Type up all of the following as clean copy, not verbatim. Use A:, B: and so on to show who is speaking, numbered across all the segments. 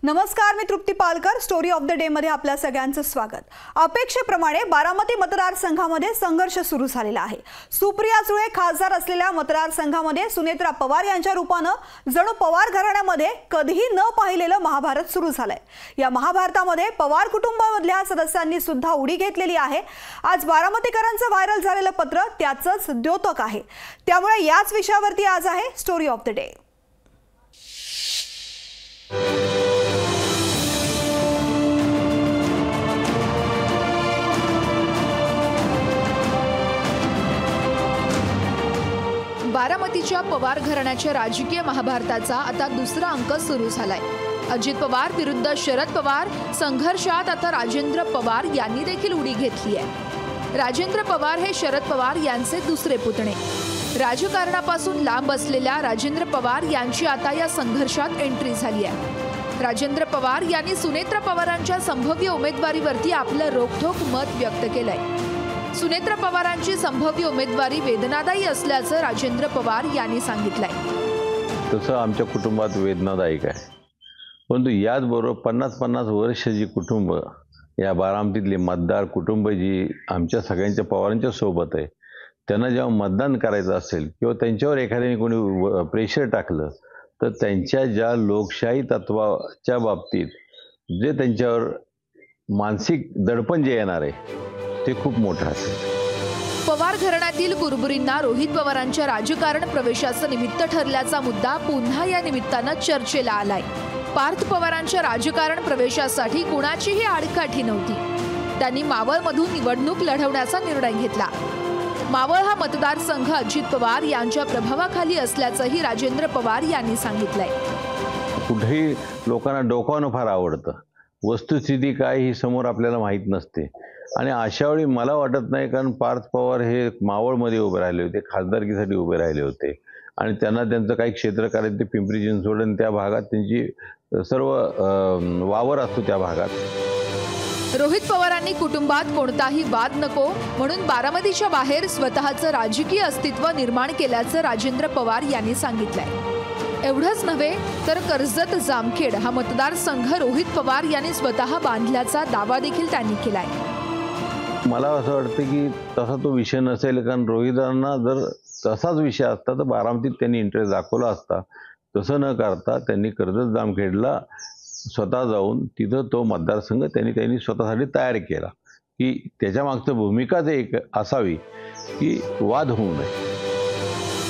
A: नमस्कार, मी Trupti Palkar. Story of the day मध्ये आपल्या सगळ्यांचं स्वागत। अपेक्षेप्रमाणे बारामती मतदारसंघामध्ये संघर्ष सुरू झालेला आहे। सुप्रिया सुळे खासदार असलेल्या मतदारसंघामध्ये सुनेत्रा पवार यांच्या रूपाने जणू पवार घराण्यामध्ये कधीही न पाहिलेलं महाभारत सुरू झालंय। या महाभारतामध्ये पवार कुटुंबामधल्या सदस्यांनी सुद्धा उडी घेतलेली आहे। आज बारामतीकरांचं व्हायरल झालेलं पत्र त्याचंच द्योतक आहे। त्यामुळे याच विषयावरती आज आहे स्टोरी ऑफ द डे।
B: बारामतीच्या पवार घराण्याच्या राजकीय महाभारताचा आता दुसरा अंक सुरू झालाय। अजित पवार विरुद्ध शरद पवार संघर्षात आता राजेंद्र पवार यांनी देखील उडी घेतली आहे। राजेंद्र पवार हे शरद पवार यांचे दुसरे पुतणे। राजकारणापासून लांब असलेल्या राजेंद्र पवार यांची आता या संघर्षात एंट्री झाली आहे। राजेंद्र पवार यांनी सुनेत्रा पवारांच्या संभाव्य उमेदवारीवरती आपलं रोखठोक मत व्यक्त केलंय। सुनेत्रा पवारांची संभाव्य उमेदवारी वेदनादायी असल्याचं राजेंद्र पवार यांनी सांगितलंय।
C: तसं आमच्या कुटुंबात वेदनादायक आहे, परंतु याचबरोबर 50-50 वर्ष जी कुटुंब या बारामतीतले मतदार कुटुंब जी आमच्या सगळ्यांच्या पवारांच्या सोबत आहे, त्यांना जेव्हा मतदान करायचं असेल किंवा त्यांच्यावर एखाद्याने कोणी प्रेशर टाकलं तर त्यांच्या ज्या लोकशाही तत्वाच्या बाबतीत जे त्यांच्यावर मानसिक दडपण जे येणार आहे ते खूप मोठं असेल।
B: पवार घराण्यातील कुरबुरींना रोहित पवारांच्या राजकारण प्रवेशाचं निमित्त ठरल्याचा मुद्दा पुन्हा या निमित्तानं चर्चेला आलाय। पार्थ पवारांच्या राजकारण प्रवेशासाठी कुणाचीही आडकाठी नव्हती। त्यांनी मावळमधून निवडणूक लढवण्याचा निर्णय घेतला। मावळ हा मतदारसंघ अजित पवार यांच्या प्रभावाखाली असल्याचंही राजेंद्र पवार यांनी सांगितलंय।
C: कुठेही लोकांना डोकावणं फार आवडतं, वस्तुस्थिती काय ही समोर आपल्याला माहीत नसते आणि अशावेळी मला वाटत नाही, कारण पार्थ पवार हे मावळमध्ये उभे राहिले होते, खासदारकीसाठी उभे राहिले होते आणि त्यांना त्यांचं काही क्षेत्र करायचं ते पिंपरी चिंचवड आणि त्या भागात त्यांची सर्व वावर असतो त्या भागात।
B: रोहित पवारांनी कुटुंबात कोणताही वाद नको म्हणून बारामतीच्या बाहेर स्वतःचं राजकीय अस्तित्व निर्माण केल्याचं राजेंद्र पवार यांनी सांगितलंय। एवढंच नव्हे तर कर्जत जामखेड हा मतदारसंघ रोहित पवार यांनी स्वतः बांधल्याचा दावा देखील त्यांनी केलाय।
C: मला असं वाटतं की तसा तो विषय नसेल, कारण रोहितांना जर तसाच विषय असता तर बारामतीत त्यांनी इंटरेस्ट दाखवला असता। तसं न करता त्यांनी कर्जत जामखेडला स्वतः जाऊन तिथं तो मतदारसंघ त्यांनी स्वतःसाठी तयार केला की त्याच्या मागचं भूमिकाच एक असावी की वाद होऊ नये।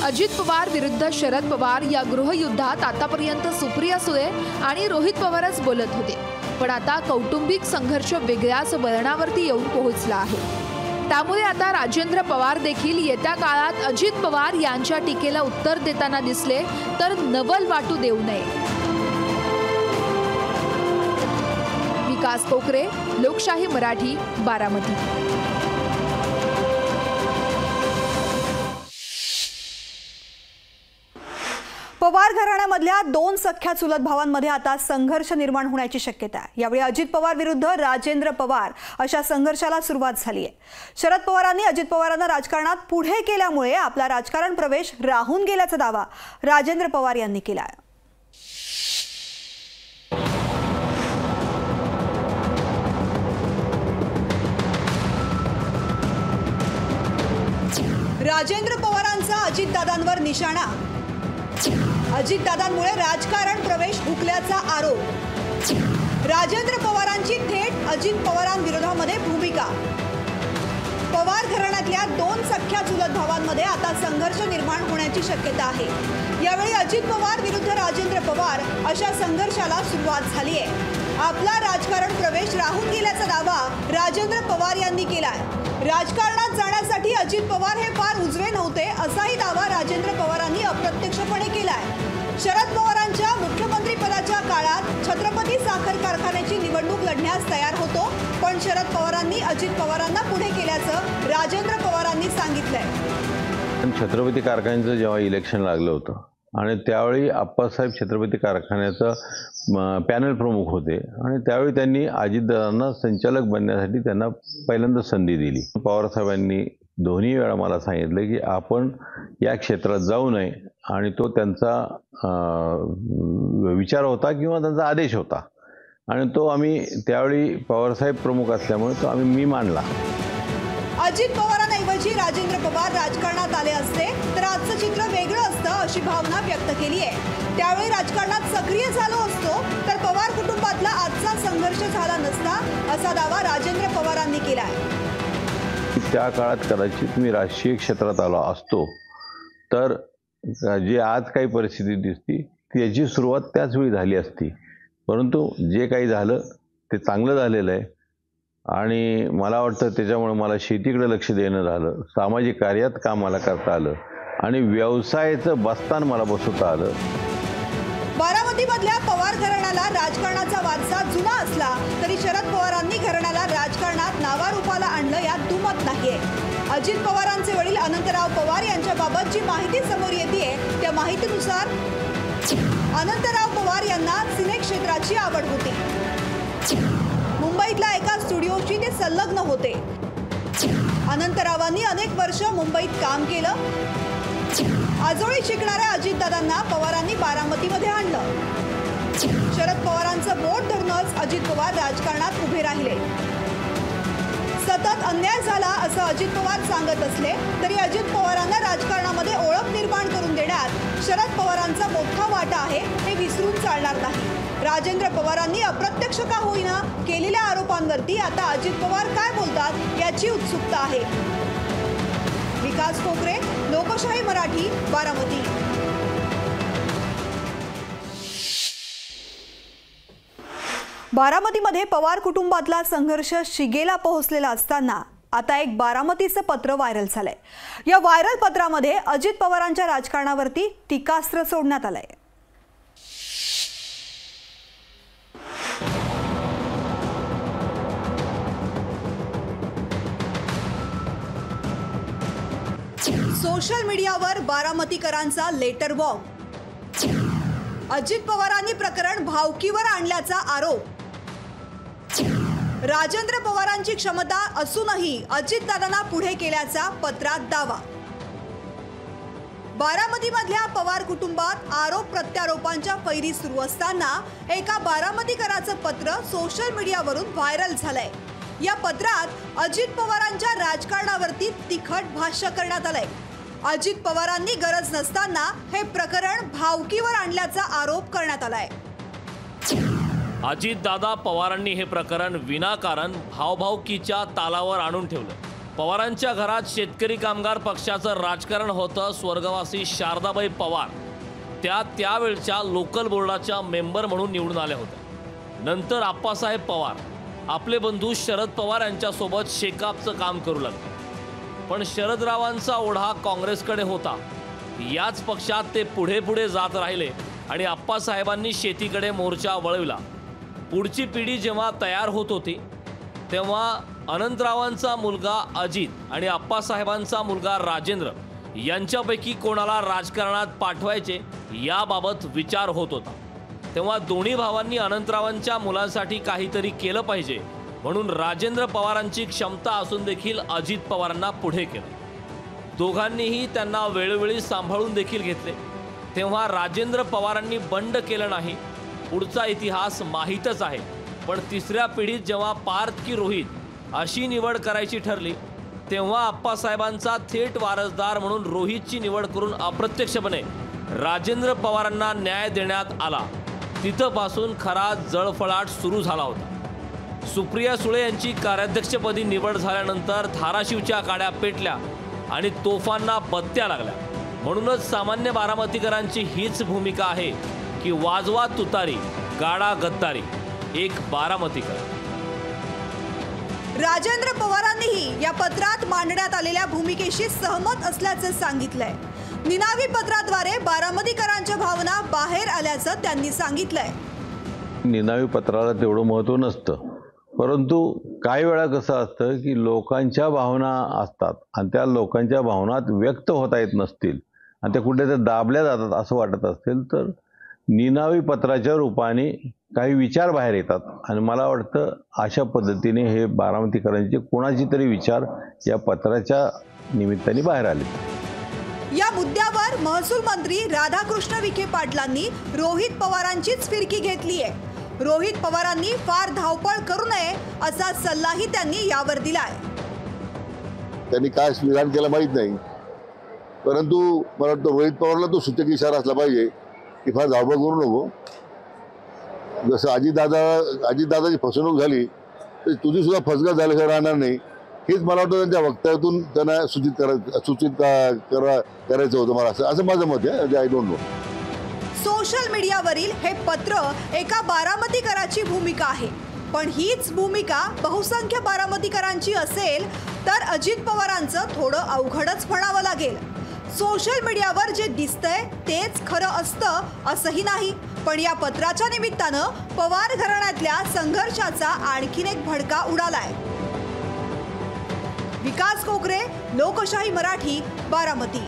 B: अजित पवार विरुद्ध शरद पवार या गृहयुद्धात आतापर्यंत सुप्रिया सुळे आणि रोहित पवारच बोलत होते, पण आता कौटुंबिक संघर्ष वेगळ्याच वळणावरती येऊन पोहोचला आहे। त्यामुळे आता राजेंद्र पवार देखील येत्या काळात अजित पवार यांच्या टीकेला उत्तर देताना दिसले तर नवल वाटू देऊ नये। विकास कोकरे, लोकशाही मराठी, बारामती।
A: पवार घराण्यामधल्या दोन सख्या चुलत भावांमध्ये आता संघर्ष निर्माण होण्याची शक्यता आहे। यावेळी अजित पवार विरुद्ध राजेंद्र पवार अशा संघर्षाला सुरुवात झाली आहे। शरद पवारांनी अजित पवारांना राजकारणात पुढे केल्यामुळे आपला राजकारण प्रवेश राहून गेल्याचा दावा राजेंद्र पवार यांनी केला आहे। राजेंद्र पवारांचा अजितदादांवर निशाणा। अजितदादांमुळे राजकारण प्रवेश हुकल्याचा आरोप। राजेंद्र पवारांची थेट अजित पवारांविरोधामध्ये भूमिका। पवार घराण्यातल्या दोन सख्या चुलत भावांमध्ये आता संघर्ष निर्माण होण्याची शक्यता आहे। यावेळी अजित पवार विरुद्ध राजेंद्र पवार अशा संघर्षाला सुरुवात झाली आहे। आपला राजकारण प्रवेश राहून गेल्याचा दावा राजेंद्र पवार यांनी केलाय। राजकारणात जाण्यासाठी अजित पवार हे फार उजवे नव्हते असाही दावा राजेंद्र पवारांनी अप्रत्यक्षपणे केलाय। शरद पवारांच्या मुख्यमंत्रीपदाच्या काळात छत्रपती साखर कारखान्याची निवडणूक लढण्यास तयार होतो, पण शरद पवारांनी अजित पवारांना पुढे केल्याचं राजेंद्र पवारांनी सांगितलंय।
C: छत्रपती कारखान्याचं जेव्हा इलेक्शन लागलं होतं आणि त्यावेळी आप्पासाहेब छत्रपती कारखान्याचं पॅनल प्रमुख होते आणि त्यावेळी त्यांनी अजितदादांना संचालक बनण्यासाठी त्यांना पहिल्यांदा संधी दिली। पवारसाहेबांनी दोन्ही वेळा मला सांगितलं की आपण या क्षेत्रात जाऊ नये आणि तो त्यांचा विचार होता किंवा त्यांचा आदेश होता आणि तो आम्ही त्यावेळी पवारसाहेब प्रमुख असल्यामुळे तो मी मांडला.
A: अजित पवारांऐवजी राजेंद्र पवार राजकारणात आले असते तर आजचं चित्र वेगळं असतं अशी भावना व्यक्त केली आहे. त्यावेळी राजकारणात सक्रिय झालो असतो तर पवार कुटुंबातला आजचा संघर्ष झाला नसता असा दावा राजेंद्र पवारांनी केला आहे.
C: त्या काळात कदाचित मी राजकीय क्षेत्रात आलो असतो तर जे आज काही परिस्थिती दिसती त्याची सुरुवात त्याच वेळी झाली असती. परंतु जे काही झालं ते चांगलं झालेलं आहे आणि मला वाटतं त्याच्यामुळे मला शेतीकडे लक्ष देणं झालं, सामाजिक कार्यात काम मला करता आलं आणि व्यवसायाचं बस्तान मला बसवता आलं.
A: बारामतीमधल्या पवार घराण्याला राजकारणाचा वारसा जुना असला तरी शरद पवारांनी घराण्याला राजकारणात नावारूपाला आणलं यात दुमत नाहीये. अजित पवारांचे वडील अनंतराव पवार यांच्याबाबत जी माहिती समोर येतेय त्या माहितीनुसार अनंतराव पवार यांना सिने क्षेत्राची आवड होती. मुंबईतल्या एका स्टुडिओशी ते संलग्न होते. अनंतरावांनी अनेक वर्ष मुंबईत काम केलं. आजोळी शिकणाऱ्या अजितदादांना पवारांनी बारामतीमध्ये आणलं. शरद पवारांचं बोट धरूनच अजित पवार राजकारणात उभे राहिले. सतत अन्याय झाला असं अजित पवार सांगत असले तरी अजित पवारांना राजकारणामध्ये ओळख निर्माण करून देण्यात शरद पवारांचा मोठा वाटा आहे हे विसरून चालणार नाही. राजेंद्र पवारांनी अप्रत्यक्ष का होईना केलेल्या आरोपांवरती आता अजित पवार काय बोलतात याची उत्सुकता आहे. विकास कोकरे, लोकशाही मराठी, बारामती. बारामतीमध्ये पवार कुटुंबातला संघर्ष शिगेला पोहोचलेला असताना आता एक बारामतीचं पत्र व्हायरल झालंय. या व्हायरल पत्रामध्ये अजित पवारांच्या राजकारणावरती टीकास्त्र सोडण्यात आलंय. सोशल मीडियावर बारामतीकरांचा लेटर बॉम्ब. अजित पवारांनी प्रकरण भावकीवर आणल्याचा आरोप. राजेंद्र पवारांची क्षमता असूनही अजितदादांना पुढे केल्याचा पत्रात दावा. बारामतीमधल्या पवार कुटुंबात आरोप प्रत्यारोपांच्या फैरी सुरू असताना एका बारामतीकराचं पत्र सोशल मीडियावरून व्हायरल झालंय. या पत्रात अजित पवारांच्या राजकारणावरती तिखट भाष्य करण्यात आलंय. अजित पवारांनी गरज नसताना हे प्रकरण भावकीवर आणल्याचा आरोप करण्यात आलाय.
D: अजितदादा पवारांनी हे प्रकरण विनाकारण भावभावकीच्या तालावर आणून ठेवलं. पवारांच्या घरात शेतकरी कामगार पक्षाचं राजकारण होतं. स्वर्गवासी शारदाबाई पवार त्यावेळच्या लोकल बोर्डाच्या मेंबर म्हणून निवडून आल्या होत्या. नंतर आप्पासाहेब पवार आपले बंधू शरद पवार यांच्यासोबत शेकापचं काम करू लागले. पण शरदरावांचा ओढा काँग्रेसकडे होता. याच पक्षात ते पुढे जात राहिले आणि आप्पासाहेबांनी शेतीकडे मोर्चा वळविला. पुढची पिढी जेव्हा तयार होत होती तेव्हा अनंतरावांचा मुलगा अजित आणि आप्पासाहेबांचा मुलगा राजेंद्र यांच्यापैकी कोणाला राजकारणात पाठवायचे याबाबत विचार होत होता. तेव्हा दोन्ही भावांनी अनंतरावांच्या मुलांसाठी काहीतरी केलं पाहिजे म्हणून राजेंद्र पवारांची क्षमता असून देखील अजित पवारांना पुढे केलं. दोघांनीही त्यांना वेळोवेळी सांभाळून देखील घेतले. तेव्हा राजेंद्र पवारांनी बंड केलं नाही. पुढचा इतिहास माहीतच आहे. पण तिसऱ्या पिढीत जेव्हा पार्थ की रोहित अशी निवड करायची ठरली तेव्हा आप्पासाहेबांचा थेट वारसदार म्हणून रोहितची निवड करून अप्रत्यक्षपणे राजेंद्र पवारांना न्याय देण्यात आला. तिथपासून खरा जळफळाट सुरू झाला होता. सुप्रिया सुळे यांची कार्याध्यक्षपदी निवड झाल्यानंतर धाराशिवच्या काड्या पेटल्या आणि तोफांना बत्त्या लागल्या. म्हणूनच सामान्य बारामतीकरांची हीच भूमिका आहे की वाजवा तुतारी, गाडा गद्दारी, एक बारामतीकर.
A: राजेंद्र पवारांनीही या पत्रात मांडण्यात आलेल्या भूमिकेशी सहमत असल्याचं सांगितलंय. निनावी पत्राद्वारे बारामतीकरांच्या भावना बाहेर आल्याचं त्यांनी सांगितलंय.
C: निनावी पत्राला तेवढं महत्त्व नसतं, परंतु काही वेळा कसं असतं की लोकांच्या भावना असतात आणि त्या लोकांच्या भावनात व्यक्त होता येत नसतील आणि त्या कुठेतरी दाबल्या जातात असं वाटत असेल तर निनावी पत्राच्या रूपाने काही विचार बाहेर येतात आणि मला वाटतं अशा पद्धतीने हे बारामतीकरांचे कोणाची तरी विचार या पत्राच्या निमित्ताने बाहेर आले.
A: या मुद्द्यावर महसूल मंत्री राधाकृष्ण विखे पाटलांनी रोहित पवारांचीच फिरकी घेतली आहे. रोहित पवारांनी फार धावपळ करू नये असा सल्लाही त्यांनी यावर दिलाय.
E: त्यांनी काय विधान केलं माहीत नाही, परंतु मला वाटतं रोहित पवारला तो सूचक इशारा असला पाहिजे की फार धावपळ करू नको. जसं अजितदादाची फसवणूक झाली तर तुझी सुद्धा फसगत झाल्याशिवाय राहणार नाही, हेच मला वाटतं त्यांच्या वक्तव्यातून त्यांना सूचित करायचं होतं मला, असं माझं मत आहे. I don't know.
A: सोशल मीडियावरील हे पत्र एका बारामतीकराची भूमिका आहे, पण हीच भूमिका बहुसंख्य बारामतीकरांची असेल तर अजित पवारांचं थोडं अवघडच म्हणावं लागेल. सोशल मीडियावर जे दिसतंय तेच खरं असतं असंही नाही, पण या पत्राच्या निमित्तानं पवार घराण्यातल्या संघर्षाचा आणखीन एक भडका उडालाय. विकास कोकरे, लोकशाही मराठी, बारामती.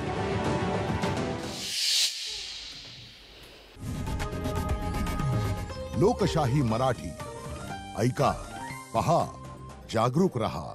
F: लोकशाही मराठी ऐका, पहा, जागरूक रहा.